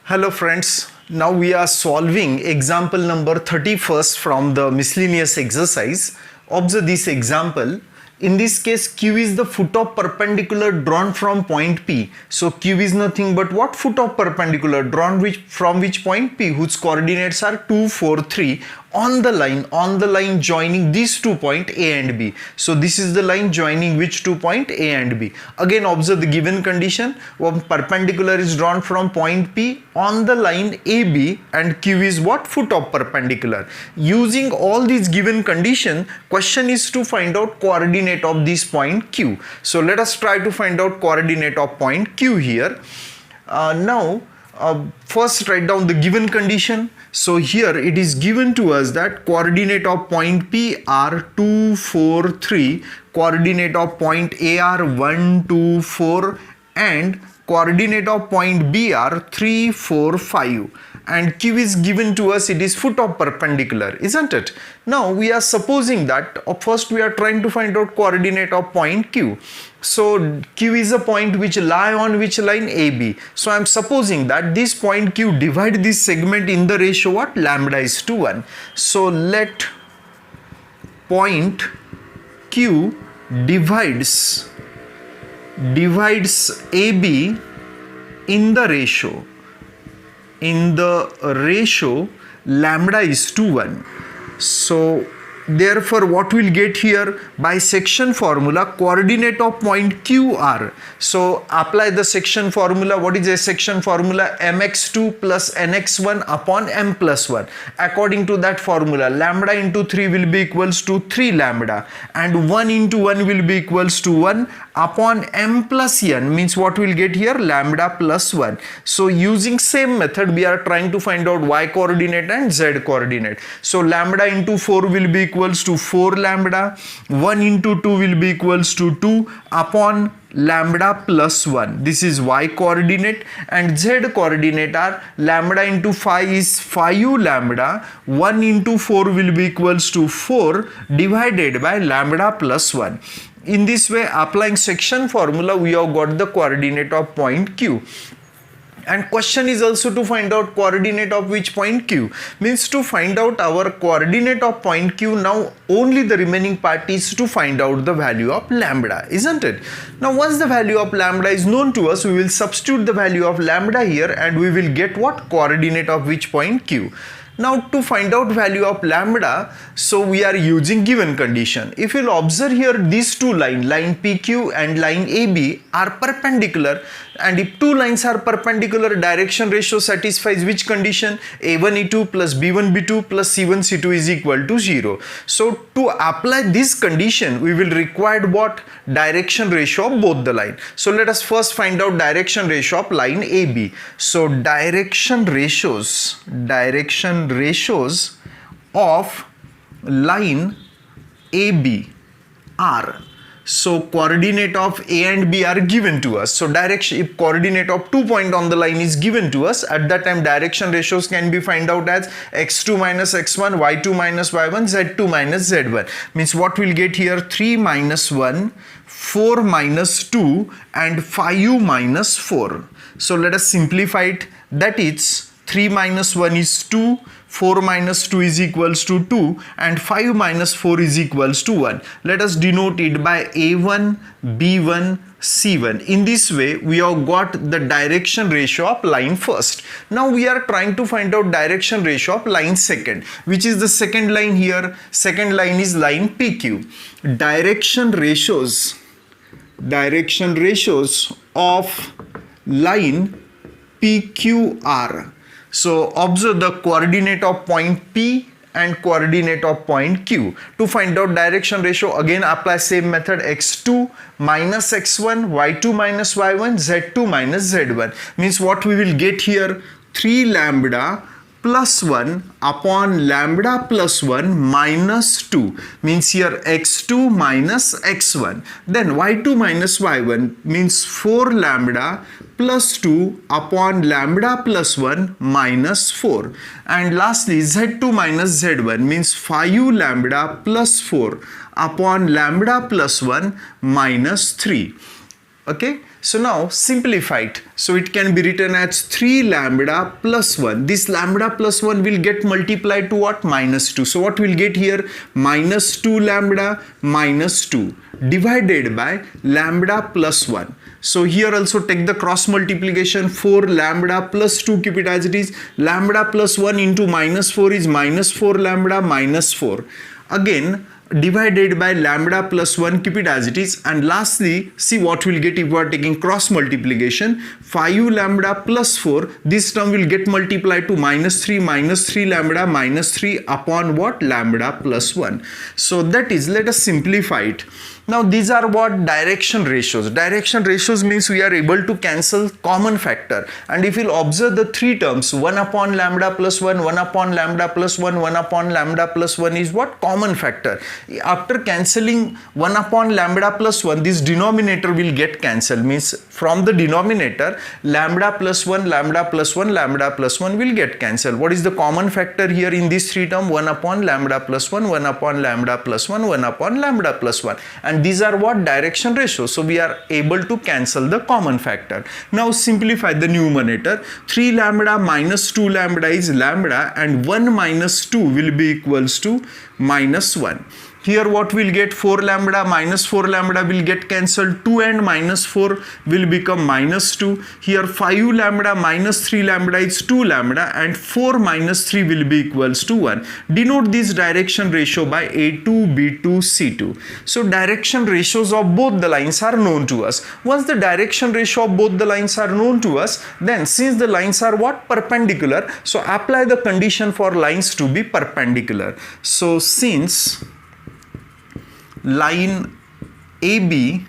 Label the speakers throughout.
Speaker 1: Hello friends, now we are solving example number 31st from the miscellaneous exercise. Observe this example. In this case, Q is the foot of perpendicular drawn from point P. So Q is nothing but what? Foot of perpendicular drawn from which point P, whose coordinates are 2, 4, 3 on the line joining these 2 points A and B. So this is the line joining which 2 points A and B. Again observe the given condition. One perpendicular is drawn from point P on the line AB and Q is what? Foot of perpendicular. Using all these given condition, question is to find out coordinate of this point Q. So let us try to find out coordinate of point Q here. First write down the given condition. So here it is given to us that coordinate of point P are 2, 4, 3, coordinate of point A are 1, 2, 4 and coordinate of point B are 3, 4, 5 and Q is given to us, it is foot of perpendicular, isn't it? Now we are supposing that first we are trying to find out coordinate of point Q. So Q is a point which lie on which line? AB. So I am supposing that this point Q divide this segment in the ratio what? Lambda is to 1. So let point Q divides AB in the ratio lambda is to 1. So therefore what we'll get here by section formula, coordinate of point Q are, so apply the section formula. What is a section formula? mx2 plus nx1 upon m plus 1. According to that formula, lambda into 3 will be equals to 3 lambda and 1 into 1 will be equals to 1 upon m plus n, means what we'll get here? Lambda plus 1. So using same method we are trying to find out y coordinate and z coordinate. So lambda into 4 will be equals to 4 lambda, 1 into 2 will be equals to 2 upon lambda plus 1. This is y coordinate and z coordinate are lambda into 5 is 5 lambda, 1 into 4 will be equals to 4 divided by lambda plus 1. In this way, applying section formula, we have got the coordinate of point Q. And question is also to find out coordinate of which point Q, means to find out our coordinate of point Q. Now only the remaining part is to find out the value of lambda, isn't it? Now once the value of lambda is known to us, we will substitute the value of lambda here and we will get what? Coordinate of which point Q. Now to find out value of lambda, so we are using given condition. If you'll observe here, these two lines, line PQ and line AB are perpendicular, and if two lines are perpendicular, direction ratio satisfies which condition? A1 E2 plus B1 B2 plus C1 C2 is equal to 0. So to apply this condition, we will require what? Direction ratio of both the line. So let us first find out direction ratio of line AB. So direction ratios of line AB are, so coordinate of A and B are given to us. So direction, if coordinate of 2 points on the line is given to us, at that time direction ratios can be find out as x2 minus x1, y2 minus y1, z2 minus z1. Means what we'll get here? 3 minus 1, 4 minus 2 and 5 minus 4. So let us simplify it. That is 3 minus 1 is 2, 4 minus 2 is equals to 2 and 5 minus 4 is equals to 1. Let us denote it by A1, B1, C1. In this way, we have got the direction ratio of line first. Now we are trying to find out direction ratio of line second, which is the second line here. Second line is line PQ. Direction ratios of line PQR. So observe the coordinate of point P and coordinate of point Q. To find out direction ratio, again apply same method, x2 minus x1, y2 minus y1, z2 minus z1. Means what we will get here? 3 lambda plus 1 upon lambda plus 1 minus 2, means here x2 minus x1. Then y2 minus y1 means 4 lambda plus 2 upon lambda plus 1 minus 4. And lastly z2 minus z1 means 5 lambda plus 4 upon lambda plus 1 minus 3. Okay, so now simplify it. So it can be written as 3 lambda plus 1. This lambda plus 1 will get multiplied to what? Minus 2. So what we'll get here? Minus 2 lambda minus 2 divided by lambda plus 1. So here also take the cross multiplication. 4 lambda plus 2, keep it as it is. Lambda plus 1 into minus 4 is minus 4 lambda minus 4. Again, divided by lambda plus 1, keep it as it is. And lastly, see what we'll get if we are taking cross multiplication. 5 lambda plus 4, this term will get multiplied to minus 3 lambda minus 3 upon what? Lambda plus 1. So that is, let us simplify it. Now these are what? Direction ratios. Direction ratios means we are able to cancel common factor. And if you'll observe the three terms, 1 upon lambda plus 1, 1 upon lambda plus 1, 1 upon lambda plus 1 is what? Common factor. After cancelling 1 upon lambda plus 1, this denominator will get cancelled. Means from the denominator, lambda plus 1, lambda plus 1, lambda plus 1 will get cancelled. What is the common factor here in these three terms? 1 upon lambda plus 1, 1 upon lambda plus 1, 1 upon lambda plus 1. And these are what? Direction ratios. So we are able to cancel the common factor. Now simplify the numerator. 3 lambda minus 2 lambda is lambda, and 1 minus 2 will be equals to minus 1. Here what we'll get? 4 lambda minus 4 lambda will get cancelled. 2 and minus 4 will become minus 2. Here 5 lambda minus 3 lambda is 2 lambda, and 4 minus 3 will be equals to 1. Denote this direction ratio by A2, B2, C2. So direction ratios of both the lines are known to us. Once the direction ratio of both the lines are known to us, then since the lines are what? Perpendicular, so apply the condition for lines to be perpendicular. So since line AB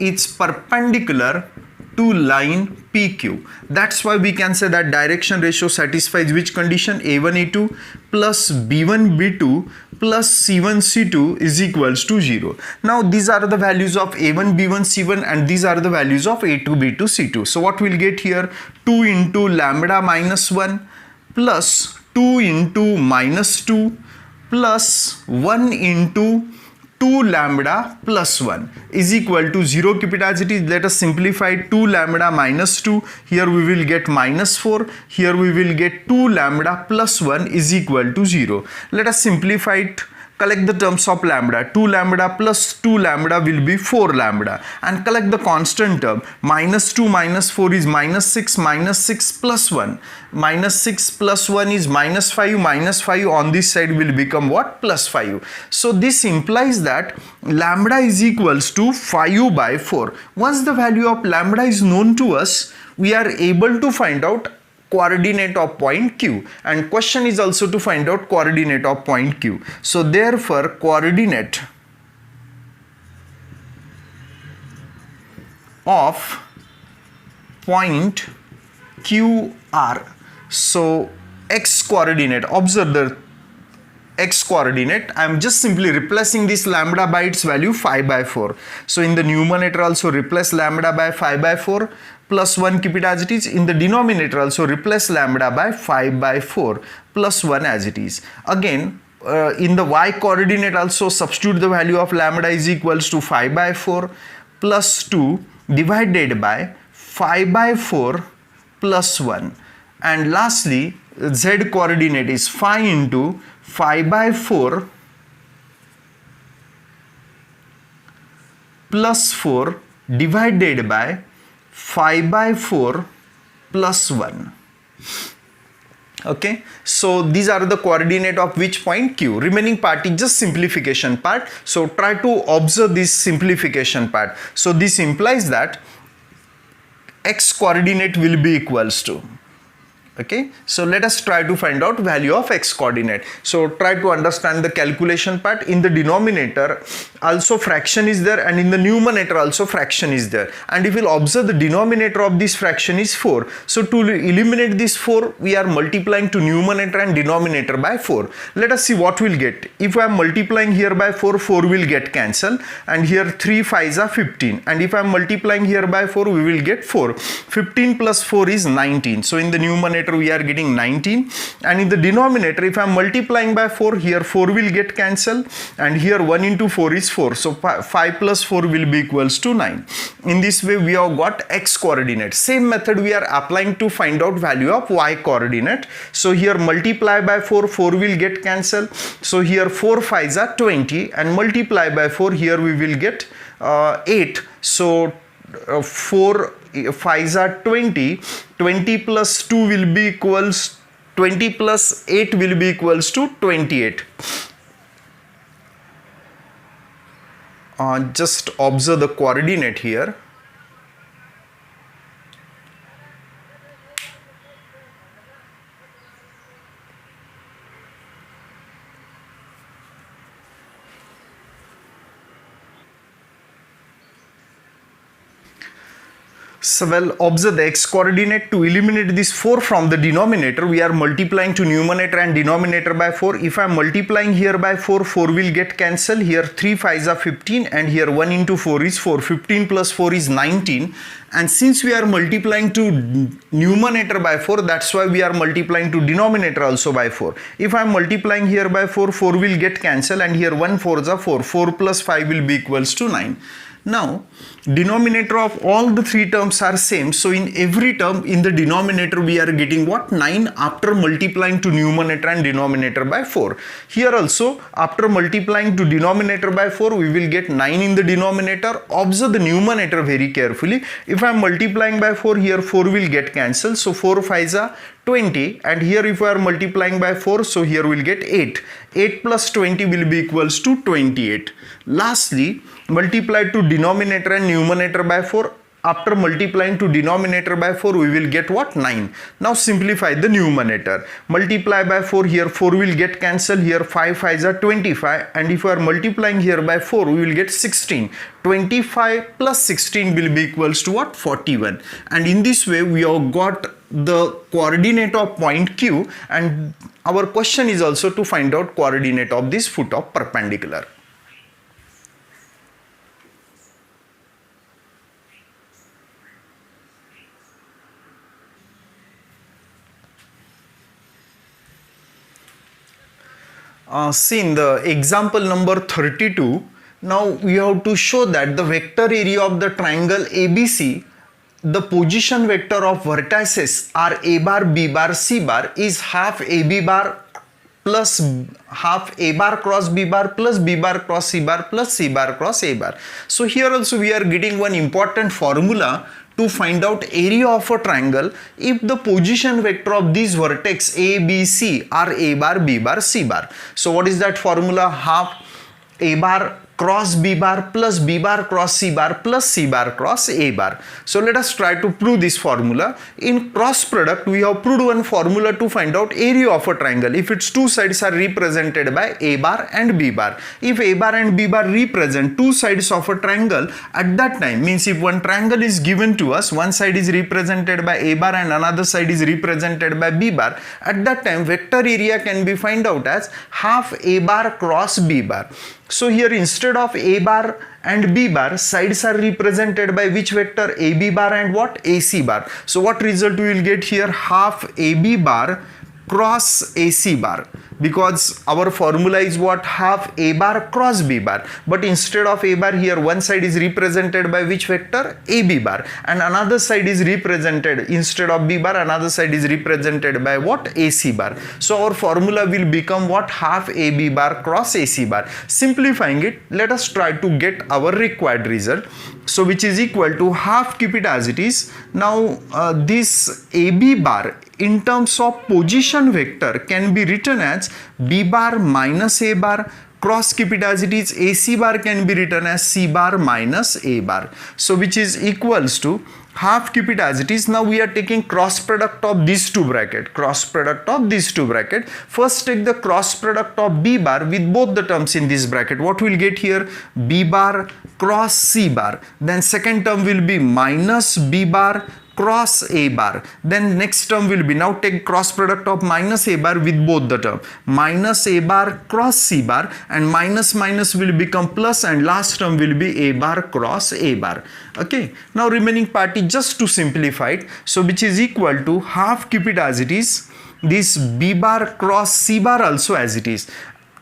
Speaker 1: is perpendicular to line PQ, that's why we can say that direction ratio satisfies which condition? A1 A2 plus B1 B2 plus C1 C2 is equals to 0. Now these are the values of A1 B1 C1, and these are the values of A2 B2 C2. So what we'll get here? 2 into lambda minus 1 plus 2 into minus 2 plus 1 into 2 lambda plus 1 is equal to 0. Keep it as it is. Let us simplify 2 lambda minus 2. Here we will get minus 4. Here we will get 2 lambda plus 1 is equal to 0. Let us simplify it. Collect the terms of lambda. 2 lambda plus 2 lambda will be 4 lambda. And collect the constant term. Minus 2 minus 4 is minus 6 plus 1. Minus 6 plus 1 is minus 5. Minus 5 on this side will become what? Plus 5. So this implies that lambda is equals to 5 by 4. Once the value of lambda is known to us, we are able to find out coordinate of point Q, and question is also to find out coordinate of point Q. So therefore coordinate of point QR. So x coordinate, observe the x coordinate. I am just simply replacing this lambda by its value 5 by 4. So in the numerator also replace lambda by 5 by 4 plus 1, keep it as it is. In the denominator also replace lambda by 5 by 4 plus 1 as it is. Again in the y coordinate also substitute the value of lambda is equals to 5 by 4 plus 2 divided by 5 by 4 plus 1. And lastly z coordinate is 5 into 5 by 4 plus 4 divided by 5 by 4 plus 1. Okay, so these are the coordinate of which point Q. Remaining part is just simplification part. So try to observe this simplification part. So this implies that x coordinate will be equals to, okay, so let us try to find out value of x coordinate. So try to understand the calculation part. In the denominator also fraction is there, and in the numerator also fraction is there. And if you will observe, the denominator of this fraction is 4. So to eliminate this 4, we are multiplying to numerator and denominator by 4. Let us see what we'll get. If I am multiplying here by 4, 4 will get cancelled, and here 3 5s are 15. And if I am multiplying here by 4, we will get 4. 15 plus 4 is 19. So in the numerator numerator we are getting 19, and in the denominator if I am multiplying by 4, here 4 will get cancelled, and here 1 into 4 is 4, so 5 plus 4 will be equals to 9. In this way we have got x coordinate. Same method we are applying to find out value of y coordinate. So here multiply by 4, 4 will get cancelled, so here 4 5s are 20, and multiply by 4, here we will get 8, so 4 5s are 20, 20 plus 2 will be equals 20 plus 8 will be equals to 28. Just observe the coordinate here. So well, observe the x coordinate. To eliminate this 4 from the denominator, we are multiplying to numerator and denominator by 4. If I am multiplying here by 4, 4 will get cancelled. Here 3 5s are 15, and here 1 into 4 is 4. 15 plus 4 is 19. And since we are multiplying to numerator by 4, that's why we are multiplying to denominator also by 4. If I am multiplying here by 4, 4 will get cancelled, and here 1 4s are 4. 4 plus 5 will be equals to 9. Now, denominator of all the three terms are same, so in every term in the denominator we are getting what? 9 after multiplying to numerator and denominator by 4. Here also after multiplying to denominator by 4 we will get 9 in the denominator. Observe the numerator very carefully. If I am multiplying by 4, here 4 will get cancelled, so 4 5s are 20, and here if we are multiplying by 4, so here we will get 8. 8 plus 20 will be equals to 28. Lastly, multiply to denominator and numerator by 4. After multiplying to denominator by 4, we will get what? 9. Now simplify the numerator. Multiply by 4, here 4 will get cancelled, here 5 5s are 25, and if we are multiplying here by 4, we will get 16. 25 plus 16 will be equals to what? 41. And in this way we have got the coordinate of point Q, and our question is also to find out coordinate of this foot of perpendicular. See in the example number 32, now we have to show that the vector area of the triangle ABC, the position vector of vertices are A bar, B bar, C bar is half AB bar plus half A bar cross B bar plus B bar cross C bar plus C bar cross A bar. So here also we are getting one important formula to find out area of a triangle if the position vector of these vertex A, B, C are A bar, B bar, C bar. So what is that formula? Half A bar cross B bar plus B bar cross C bar plus C bar cross A bar. So let us try to prove this formula. In cross product, we have proved one formula to find out area of a triangle if its two sides are represented by A bar and B bar. If A bar and B bar represent two sides of a triangle, at that time, means if one triangle is given to us, one side is represented by A bar and another side is represented by B bar, at that time vector area can be found out as half A bar cross B bar. So here instead of A bar and B bar, sides are represented by which vector? AB bar and what? AC bar. So what result we will get here? Half AB bar cross AC bar, because our formula is what? Half A bar cross B bar, but instead of A bar, here one side is represented by which vector? AB bar, and another side is represented, instead of B bar, another side is represented by what? AC bar. So our formula will become what? Half AB bar cross AC bar. Simplifying it, let us try to get our required result. So which is equal to half, keep it as it is. Now this AB bar in terms of position vector can be written as B bar minus A bar, cross keep it as it is, AC bar can be written as C bar minus A bar. So which is equals to half, keep it as it is. Now we are taking cross product of these two bracket, cross product of these two bracket. First take the cross product of B bar with both the terms in this bracket. What will get here? B bar cross C bar. Then second term will be minus B bar cross a bar. Then next term will be, now take cross product of minus a bar with both the term, minus a bar cross c bar, and minus minus will become plus, and last term will be a bar cross a bar. Okay, now remaining part is just to simplify it, so which is equal to half, keep it as it is, this b bar cross c bar also as it is.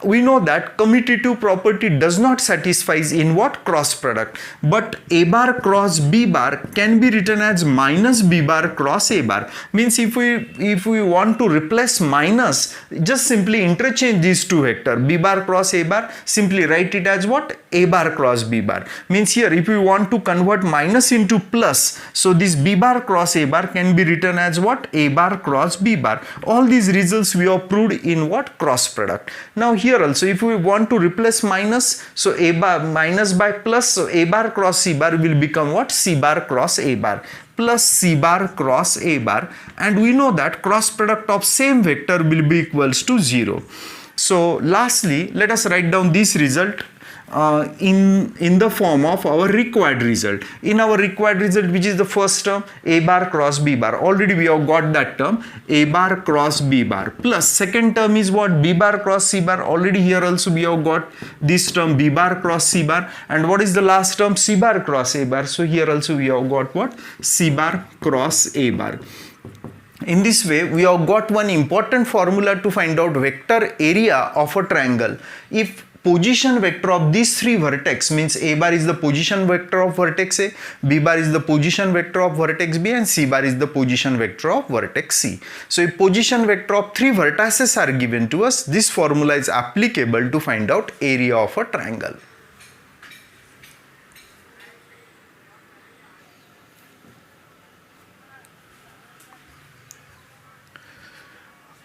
Speaker 1: We know that commutative property does not satisfy in what? Cross product, but a bar cross b bar can be written as minus b bar cross a bar. Means if we want to replace minus, just simply interchange these two vector, b bar cross a bar, simply write it as what? A bar cross b bar. Means here if we want to convert minus into plus, so this b bar cross a bar can be written as what? A bar cross b bar. All these results we have proved in what? Cross product. Now here also if we want to replace minus, so a bar minus by plus, so a bar cross c bar will become what? C bar cross a bar plus c bar cross a bar, and we know that cross product of same vector will be equals to 0. So lastly, let us write down this result in the form of our required result. In our required result, which is the first term, a bar cross b bar, already we have got that term, a bar cross b bar, plus second term is what? B bar cross c bar, already here also we have got this term b bar cross c bar, and what is the last term? C bar cross a bar, so here also we have got what? C bar cross a bar. In this way, we have got one important formula to find out vector area of a triangle. If position vector of these three vertex, means a bar is the position vector of vertex A, b bar is the position vector of vertex B, and c bar is the position vector of vertex C. So if position vector of three vertices are given to us, this formula is applicable to find out area of a triangle.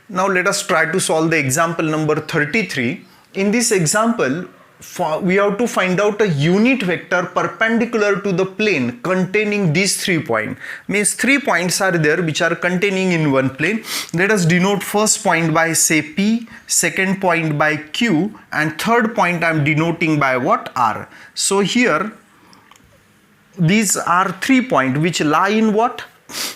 Speaker 1: Now let us try to solve the example number 33. In this example, we have to find out a unit vector perpendicular to the plane containing these 3 points. Means 3 points are there which are containing in one plane. Let us denote first point by say P, second point by Q, and third point I am denoting by what? R. So here these are 3 points which lie in what?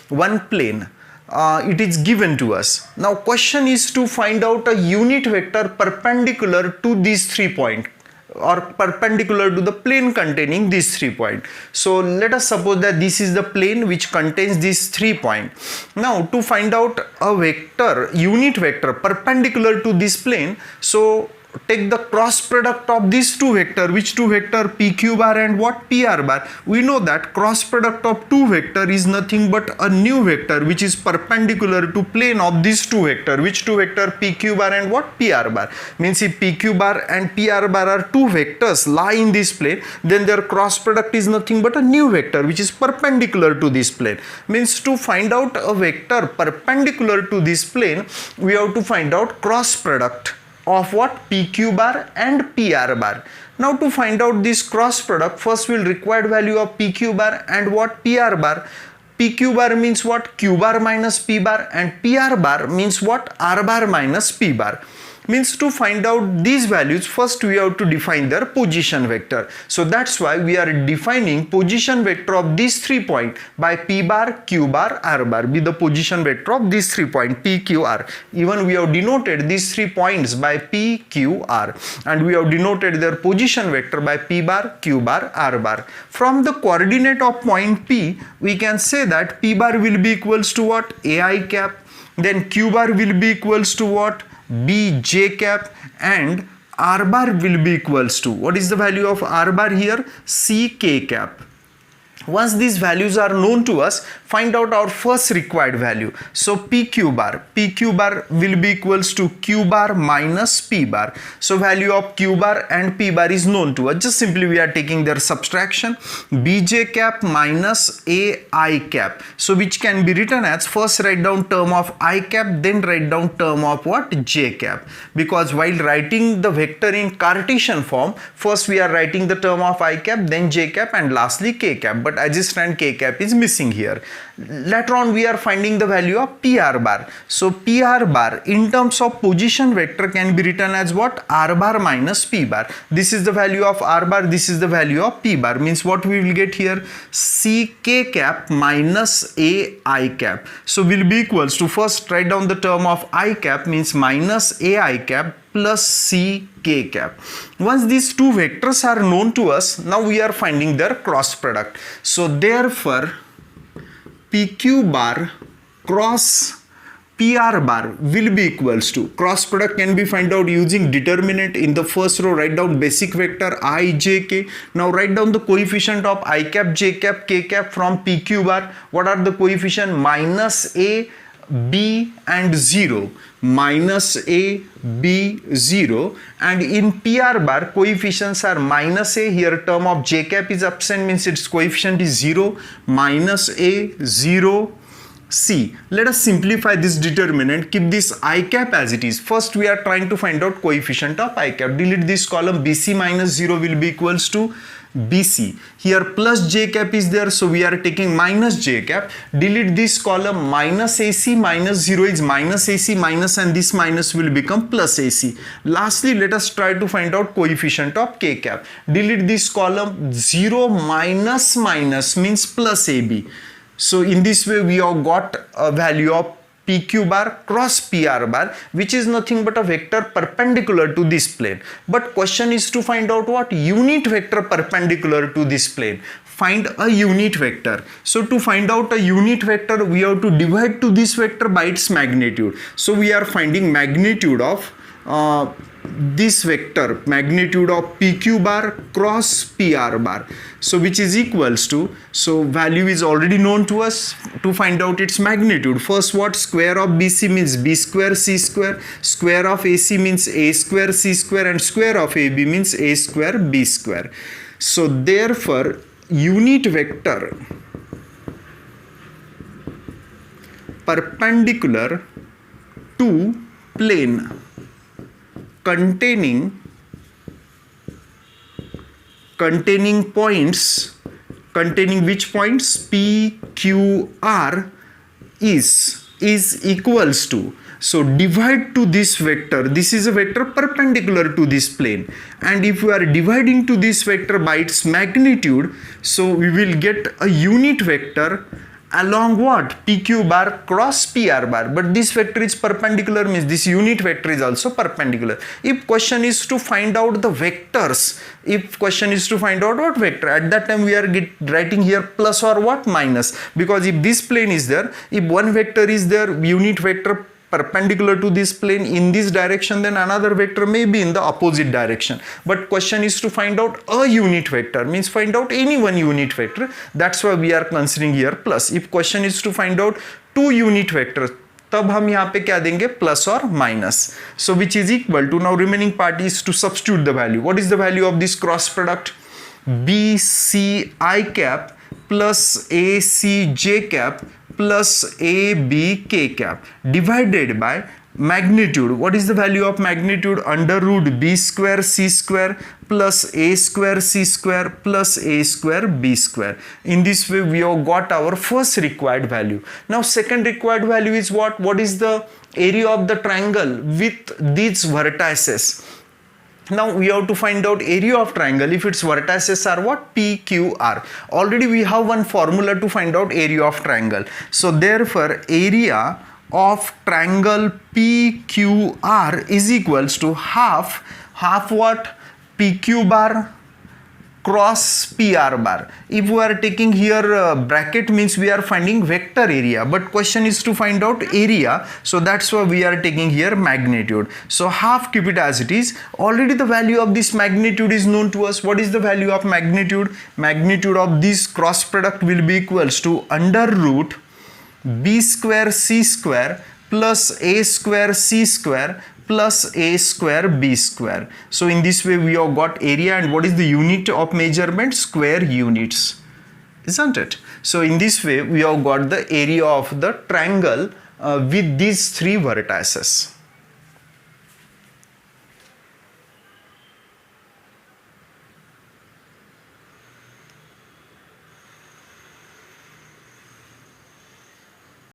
Speaker 1: One plane. It is given to us. Now question is to find out a unit vector perpendicular to these 3 points, or perpendicular to the plane containing these 3 points. So let us suppose that this is the plane which contains these 3 points. Now to find out a vector, unit vector perpendicular to this plane, so take the cross product of these two vector. Which two vector? PQ bar and what? PR bar. We know that cross product of two vector is nothing but a new vector which is perpendicular to plane of these two vector. Which two vector? PQ bar and what? PR bar. Means if PQ bar and PR bar are two vectors lie in this plane, then their cross product is nothing but a new vector which is perpendicular to this plane. Means to find out a vector perpendicular to this plane, we have to find out cross product of what? PQ bar and PR bar. Now to find out this cross product, first we'll required value of PQ bar and what? PR bar. PQ bar means what? Q bar minus P bar, and PR bar means what? R bar minus P bar. Means to find out these values, first we have to define their position vector. So that's why we are defining position vector of these 3 points by P bar, Q bar, R bar, be the position vector of these 3 points P, Q, R. Even we have denoted these 3 points by P, Q, R, and we have denoted their position vector by P bar, Q bar, R bar. From the coordinate of point P, we can say that P bar will be equals to what? AI cap. Then Q bar will be equals to what? Bj cap, and R bar will be equals to, what is the value of R bar here? Ck cap. Once these values are known to us, find out our first required value. So PQ bar will be equals to Q bar minus P bar. So value of Q bar and P bar is known to us. Just simply we are taking their subtraction. Bj cap minus AI cap. So which can be written as, first write down term of I cap, then write down term of what? J cap. Because while writing the vector in Cartesian form, first we are writing the term of I cap, then J cap, and lastly K cap. But but adjacent k cap is missing here. Later on we are finding the value of PR bar. So PR bar in terms of position vector can be written as what? R bar minus P bar. This is the value of R bar, this is the value of P bar, means what we will get here? C k cap minus A I cap. So will be equals to, first write down the term of I cap, means minus A I cap plus C k cap. Once these two vectors are known to us, now we are finding their cross product. So therefore PQ bar cross PR bar will be equals to, cross product can be found out using determinant. In the first row write down basic vector I, J, K. Now write down the coefficient of I cap, J cap, K cap from PQ bar. What are the coefficient? Minus A, B and 0. Minus A, B, 0. And in PR bar coefficients are minus A, here term of J cap is absent, means its coefficient is 0, minus A, 0, C. Let us simplify this determinant, keep this I cap as it is. First we are trying to find out coefficient of I cap. Delete this column, BC minus 0 will be equals to BC. Here plus J cap is there, so we are taking minus J cap. Delete this column, minus AC minus 0 is minus AC minus, and this minus will become plus AC. Lastly, let us try to find out coefficient of K cap. Delete this column, 0 minus minus means plus AB. So in this way we have got a value of PQ bar cross PR bar, which is nothing but a vector perpendicular to this plane. But question is to find out what? Unit vector perpendicular to this plane. Find a unit vector. So to find out a unit vector, we have to divide to this vector by its magnitude. So we are finding magnitude of this vector, magnitude of PQ bar cross PR bar, so which is equals to, so value is already known to us. To find out its magnitude, first what? Square of BC means B square C square, square of AC means A square C square, and square of AB means A square B square. So therefore unit vector perpendicular to plane containing points, containing which points? P, Q, R is equals to, so divide to this vector. This is a vector perpendicular to this plane, and if we are dividing to this vector by its magnitude, so we will get a unit vector along what? PQ bar cross PR bar. But this vector is perpendicular, means this unit vector is also perpendicular. If question is to find out the vectors, if question is to find out what vector, at that time we are writing here plus or what? Minus, because if this plane is there, if one vector is there, unit vector perpendicular to this plane in this direction, then another vector may be in the opposite direction. But question is to find out a unit vector, means find out any one unit vector. That's why we are considering here plus. If question is to find out two unit vectors, तब हम यहाँ पे क्या देंगे? Plus और minus. So which is equal to, now remaining part is to substitute the value. What is the value of this cross product? BC I cap plus AC J cap plus AB K cap divided by magnitude. What is the value of magnitude? Under root B square C square plus A square C square plus A square B square. In this way we have got our first required value. Now second required value is what? What is the area of the triangle with these vertices? Now we have to find out area of triangle if its vertices are what? P, Q, R. Already we have one formula to find out area of triangle. So therefore area of triangle PQR is equals to half what? PQ bar cross PR bar. If we are taking here bracket, means we are finding vector area, but question is to find out area, so that's why we are taking here magnitude. So half, keep it as it is. Already the value of this magnitude is known to us. What is the value of magnitude? Magnitude of this cross product will be equals to under root B square C square plus A square C square plus A square B square. So in this way we have got area, and what is the unit of measurement? Square units, isn't it? So in this way we have got the area of the triangle with these three vertices.